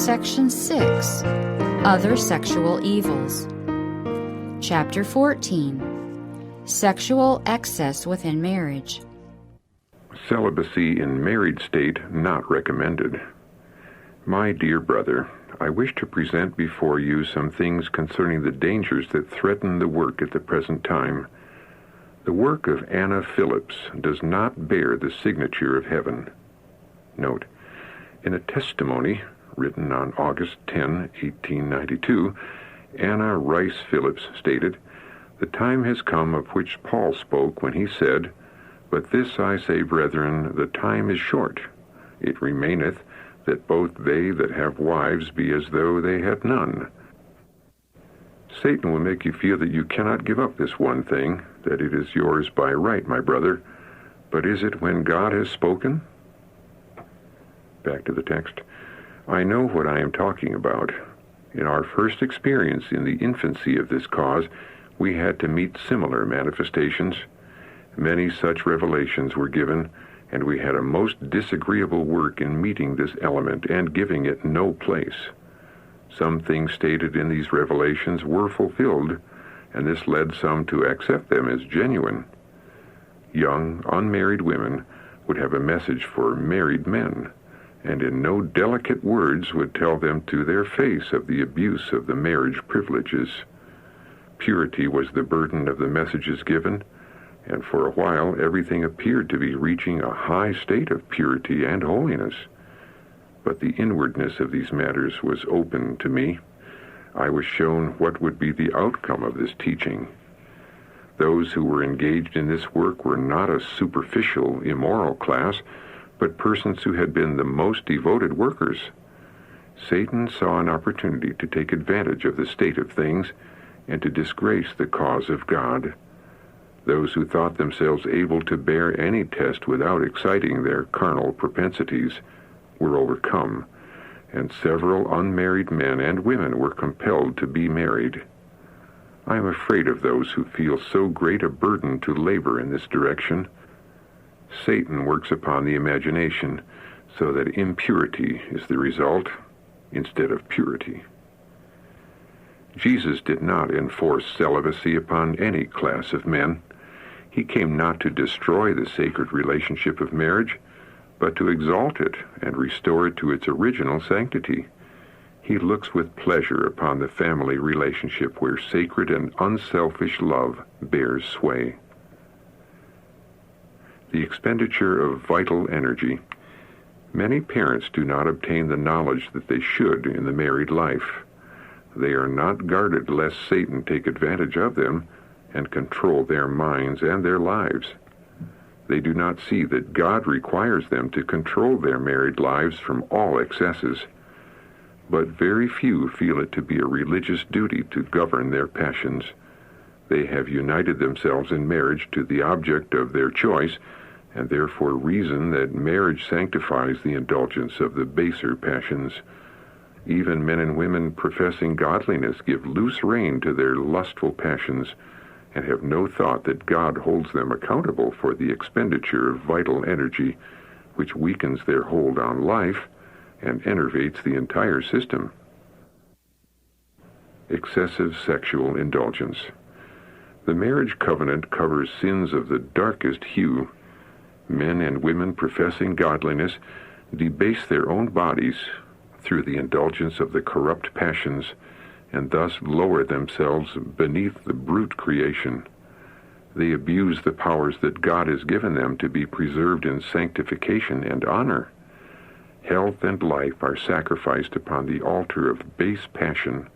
Section 6. Other Sexual Evils. Chapter 14. Sexual Excess Within Marriage. Celibacy in married state not recommended. My dear brother, I wish to present before you some things concerning the dangers that threaten the work at the present time. The work of Anna Phillips does not bear the signature of heaven. Note, in a testimony written on August 10, 1892, Anna Rice Phillips stated, "The time has come of which Paul spoke when he said, 'But this I say, brethren, the time is short. It remaineth that both they that have wives be as though they had none.'" Satan will make you feel that you cannot give up this one thing, that it is yours by right, my brother. But is it when God has spoken? Back to the text. I know what I am talking about. In our first experience in the infancy of this cause, we had to meet similar manifestations. Many such revelations were given, and we had a most disagreeable work in meeting this element and giving it no place. Some things stated in these revelations were fulfilled, and this led some to accept them as genuine. Young, unmarried women would have a message for married men, and in no delicate words would tell them to their face of the abuse of the marriage privileges. Purity was the burden of the messages given, and for a while everything appeared to be reaching a high state of purity and holiness. But the inwardness of these matters was open to me. I was shown what would be the outcome of this teaching. Those who were engaged in this work were not a superficial, immoral class, but persons who had been the most devoted workers. Satan saw an opportunity to take advantage of the state of things and to disgrace the cause of God. Those who thought themselves able to bear any test without exciting their carnal propensities were overcome, and several unmarried men and women were compelled to be married. I am afraid of those who feel so great a burden to labor in this direction. Satan works upon the imagination so that impurity is the result instead of purity. Jesus did not enforce celibacy upon any class of men. He came not to destroy the sacred relationship of marriage, but to exalt it and restore it to its original sanctity. He looks with pleasure upon the family relationship where sacred and unselfish love bears sway. The expenditure of vital energy. Many parents do not obtain the knowledge that they should in the married life. They are not guarded lest Satan take advantage of them and control their minds and their lives. They do not see that God requires them to control their married lives from all excesses, but very few feel it to be a religious duty to govern their passions. They have united themselves in marriage to the object of their choice, and therefore reason that marriage sanctifies the indulgence of the baser passions. Even men and women professing godliness give loose rein to their lustful passions, and have no thought that God holds them accountable for the expenditure of vital energy, which weakens their hold on life and enervates the entire system. Excessive sexual indulgence. The marriage covenant covers sins of the darkest hue. Men and women professing godliness debase their own bodies through the indulgence of the corrupt passions, and thus lower themselves beneath the brute creation. They abuse the powers that God has given them to be preserved in sanctification and honor. Health and life are sacrificed upon the altar of base passion.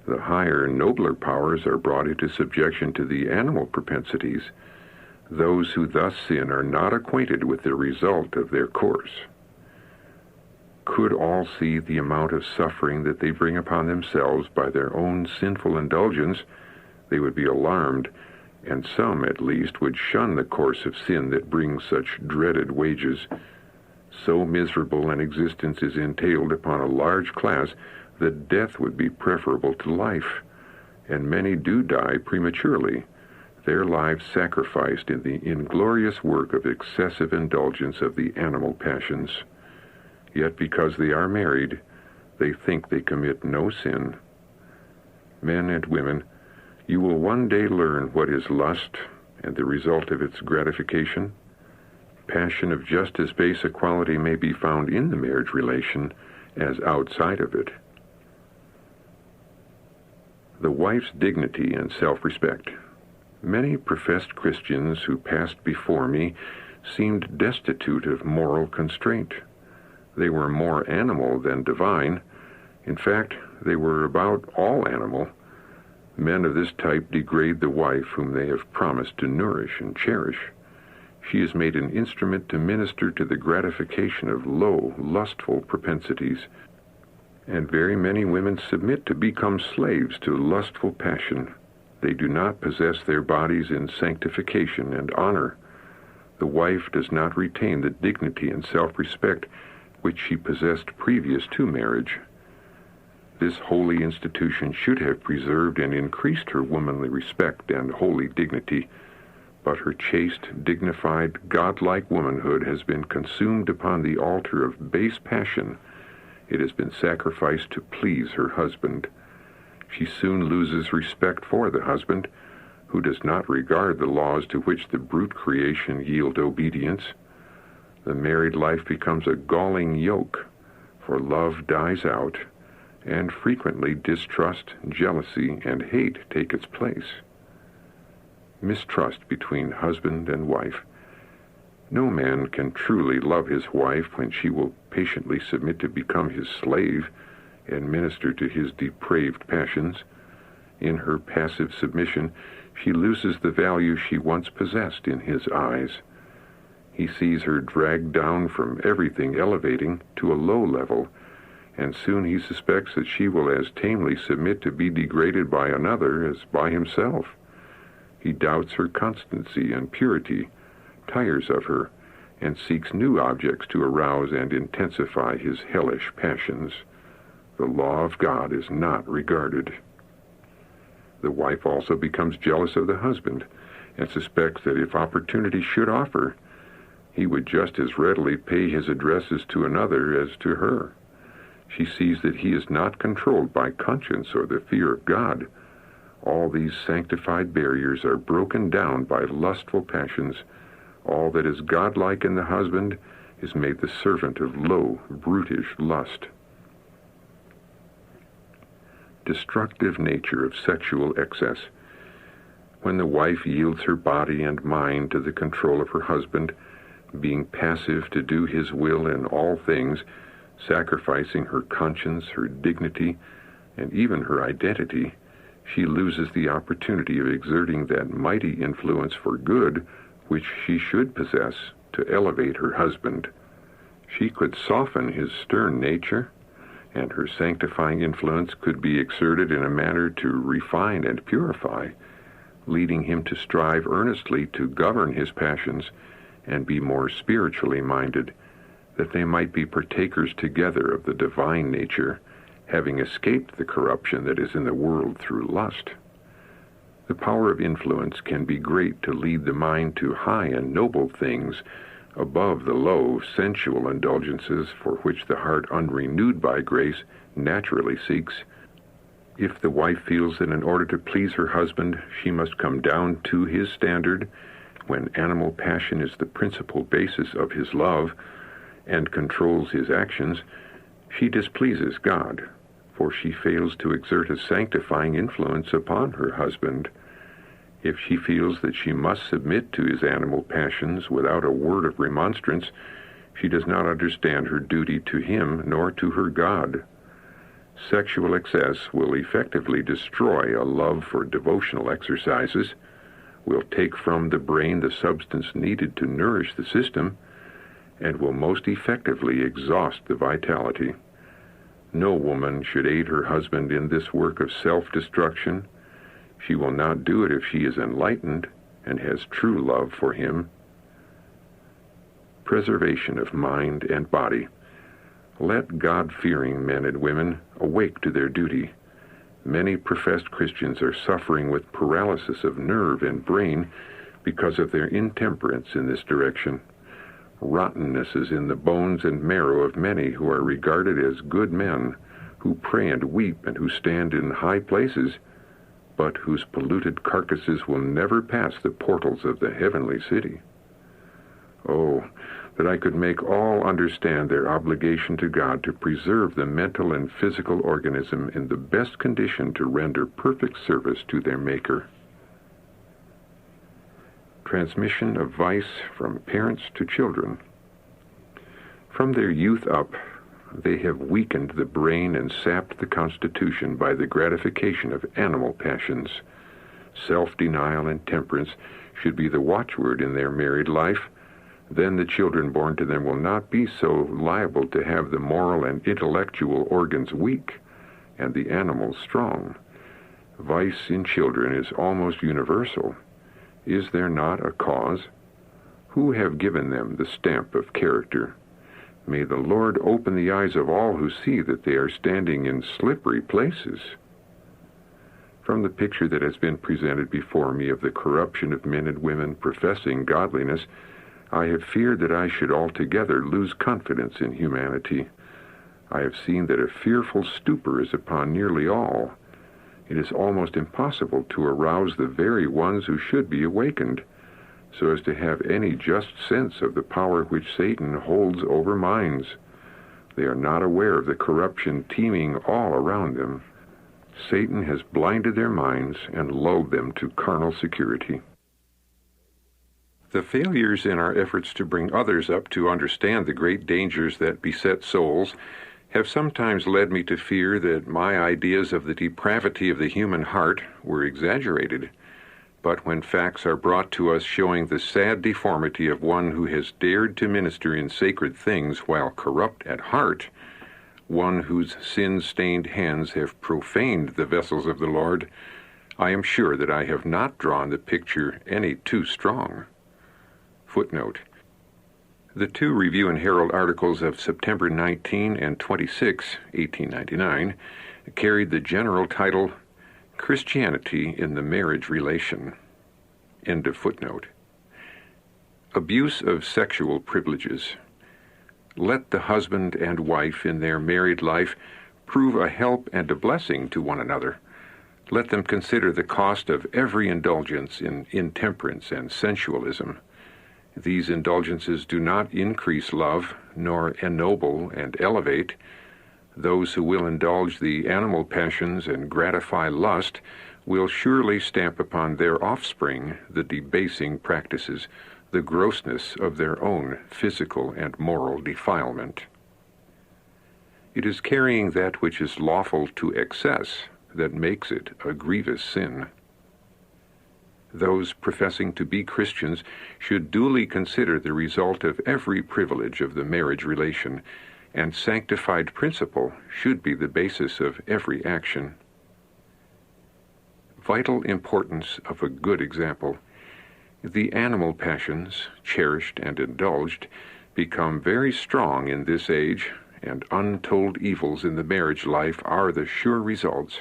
The higher, nobler powers are brought into subjection to the animal propensities. Those who thus sin are not acquainted with the result of their course. Could all see the amount of suffering that they bring upon themselves by their own sinful indulgence, they would be alarmed, and some, at least, would shun the course of sin that brings such dreaded wages. So miserable an existence is entailed upon a large class that death would be preferable to life, and many do die prematurely, their lives sacrificed in the inglorious work of excessive indulgence of the animal passions. Yet because they are married, they think they commit no sin. Men and women, you will one day learn what is lust and the result of its gratification. Passion of just as base a quality may be found in the marriage relation as outside of it. The wife's dignity and self-respect. Many professed Christians who passed before me seemed destitute of moral constraint. They were more animal than divine. In fact, they were about all animal. Men of this type degrade the wife whom they have promised to nourish and cherish. She is made an instrument to minister to the gratification of low, lustful propensities. And very many women submit to become slaves to lustful passion. They do not possess their bodies in sanctification and honor. The wife does not retain the dignity and self-respect which she possessed previous to marriage. This holy institution should have preserved and increased her womanly respect and holy dignity, but her chaste, dignified, godlike womanhood has been consumed upon the altar of base passion. It has been sacrificed to please her husband. She soon loses respect for the husband, who does not regard the laws to which the brute creation yield obedience. The married life becomes a galling yoke, for love dies out, and frequently distrust, jealousy, and hate take its place. Mistrust between husband and wife. No man can truly love his wife when she will patiently submit to become his slave and minister to his depraved passions. In her passive submission, she loses the value she once possessed in his eyes. He sees her dragged down from everything elevating to a low level, and soon he suspects that she will as tamely submit to be degraded by another as by himself. He doubts her constancy and purity, tires of her, and seeks new objects to arouse and intensify his hellish passions. The law of God is not regarded. The wife also becomes jealous of the husband and suspects that if opportunity should offer, he would just as readily pay his addresses to another as to her. She sees that he is not controlled by conscience or the fear of God. All these sanctified barriers are broken down by lustful passions. All that is godlike in the husband is made the servant of low, brutish lust. Destructive nature of sexual excess. When the wife yields her body and mind to the control of her husband, being passive to do his will in all things, sacrificing her conscience, her dignity, and even her identity, she loses the opportunity of exerting that mighty influence for good which she should possess to elevate her husband. She could soften his stern nature, and her sanctifying influence could be exerted in a manner to refine and purify, leading him to strive earnestly to govern his passions and be more spiritually minded, that they might be partakers together of the divine nature, having escaped the corruption that is in the world through lust. The power of influence can be great to lead the mind to high and noble things above the low, sensual indulgences for which the heart, unrenewed by grace, naturally seeks. If the wife feels that in order to please her husband she must come down to his standard, when animal passion is the principal basis of his love and controls his actions, she displeases God, for she fails to exert a sanctifying influence upon her husband. If she feels that she must submit to his animal passions without a word of remonstrance, she does not understand her duty to him nor to her God. Sexual excess will effectively destroy a love for devotional exercises, will take from the brain the substance needed to nourish the system, and will most effectively exhaust the vitality. No woman should aid her husband in this work of self-destruction. She will not do it if she is enlightened and has true love for him. Preservation of mind and body. Let God-fearing men and women awake to their duty. Many professed Christians are suffering with paralysis of nerve and brain because of their intemperance in this direction. Rottenness is in the bones and marrow of many who are regarded as good men, who pray and weep and who stand in high places, but whose polluted carcasses will never pass the portals of the heavenly city. Oh, that I could make all understand their obligation to God to preserve the mental and physical organism in the best condition to render perfect service to their Maker. Transmission of vice from parents to children. From their youth up, they have weakened the brain and sapped the constitution by the gratification of animal passions. Self-denial and temperance should be the watchword in their married life. Then the children born to them will not be so liable to have the moral and intellectual organs weak and the animals strong. Vice in children is almost universal. Is there not a cause? Who have given them the stamp of character? May the Lord open the eyes of all who see that they are standing in slippery places. From the picture that has been presented before me of the corruption of men and women professing godliness, I have feared that I should altogether lose confidence in humanity. I have seen that a fearful stupor is upon nearly all. It is almost impossible to arouse the very ones who should be awakened, so as to have any just sense of the power which Satan holds over minds. They are not aware of the corruption teeming all around them. Satan has blinded their minds and lulled them to carnal security. The failures in our efforts to bring others up to understand the great dangers that beset souls have sometimes led me to fear that my ideas of the depravity of the human heart were exaggerated. But when facts are brought to us showing the sad deformity of one who has dared to minister in sacred things while corrupt at heart, one whose sin-stained hands have profaned the vessels of the Lord, I am sure that I have not drawn the picture any too strong. Footnote. The two Review and Herald articles of September 19 and 26, 1899, carried the general title, Christianity in the Marriage Relation. End of footnote. Abuse of sexual privileges. Let the husband and wife in their married life prove a help and a blessing to one another. Let them consider the cost of every indulgence in intemperance and sensualism. These indulgences do not increase love, nor ennoble and elevate. Those who will indulge the animal passions and gratify lust will surely stamp upon their offspring the debasing practices, the grossness of their own physical and moral defilement. It is carrying that which is lawful to excess that makes it a grievous sin. Those professing to be Christians should duly consider the result of every privilege of the marriage relation, and sanctified principle should be the basis of every action. Vital importance of a good example. The animal passions, cherished and indulged, become very strong in this age, and untold evils in the marriage life are the sure results.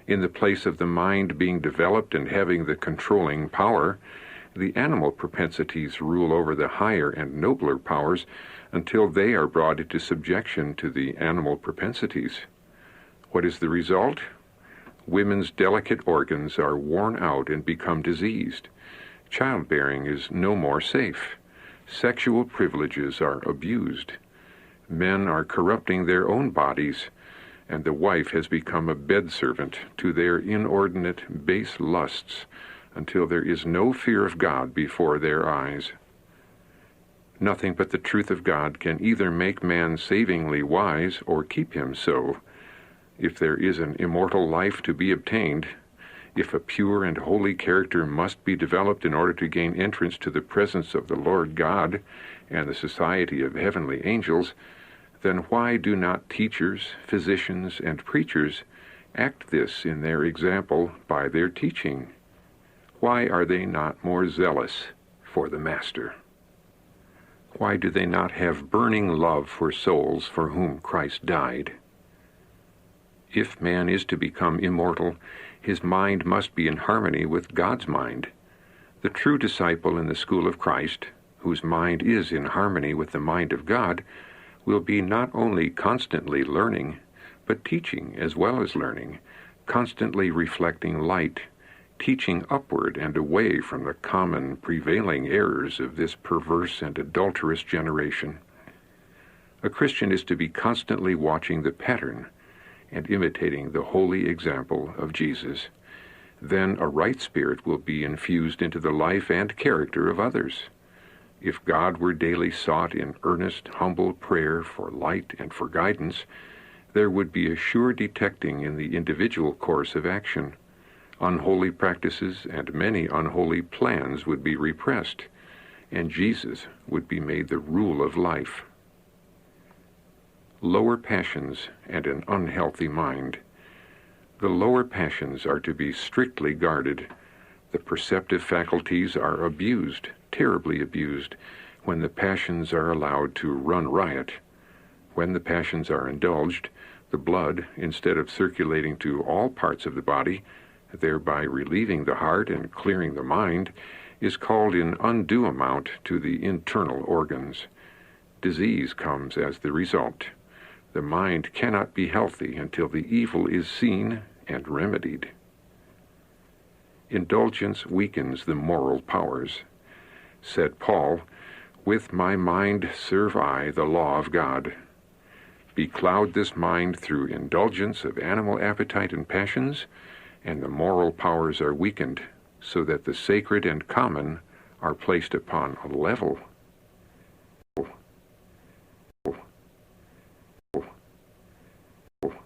In the place of the mind being developed and having the controlling power, the animal propensities rule over the higher and nobler powers until they are brought into subjection to the animal propensities. What is the result? Women's delicate organs are worn out and become diseased. Childbearing is no more safe. Sexual privileges are abused. Men are corrupting their own bodies, and the wife has become a bedservant to their inordinate, base lusts, until there is no fear of God before their eyes. Nothing but the truth of God can either make man savingly wise or keep him so. If there is an immortal life to be obtained, if a pure and holy character must be developed in order to gain entrance to the presence of the Lord God and the society of heavenly angels, then why do not teachers, physicians, and preachers act this in their example by their teaching? Why are they not more zealous for the Master? Why do they not have burning love for souls for whom Christ died? If man is to become immortal, his mind must be in harmony with God's mind. The true disciple in the school of Christ, whose mind is in harmony with the mind of God, will be not only constantly learning, but teaching as well as learning, constantly reflecting light, teaching upward and away from the common prevailing errors of this perverse and adulterous generation. A Christian is to be constantly watching the pattern and imitating the holy example of Jesus. Then a right spirit will be infused into the life and character of others. If God were daily sought in earnest, humble prayer for light and for guidance, there would be a sure detecting in the individual course of action. Unholy practices and many unholy plans would be repressed, and Jesus would be made the rule of life. Lower passions and an unhealthy mind. The lower passions are to be strictly guarded. The perceptive faculties are abused, terribly abused, when the passions are allowed to run riot. When the passions are indulged, the blood, instead of circulating to all parts of the body, thereby relieving the heart and clearing the mind, is called in undue amount to the internal organs. Disease comes as the result. The mind cannot be healthy until the evil is seen and remedied. Indulgence weakens the moral powers. Said Paul, "With my mind serve I the law of God." Becloud this mind through indulgence of animal appetite and passions, and the moral powers are weakened, so that the sacred and common are placed upon a level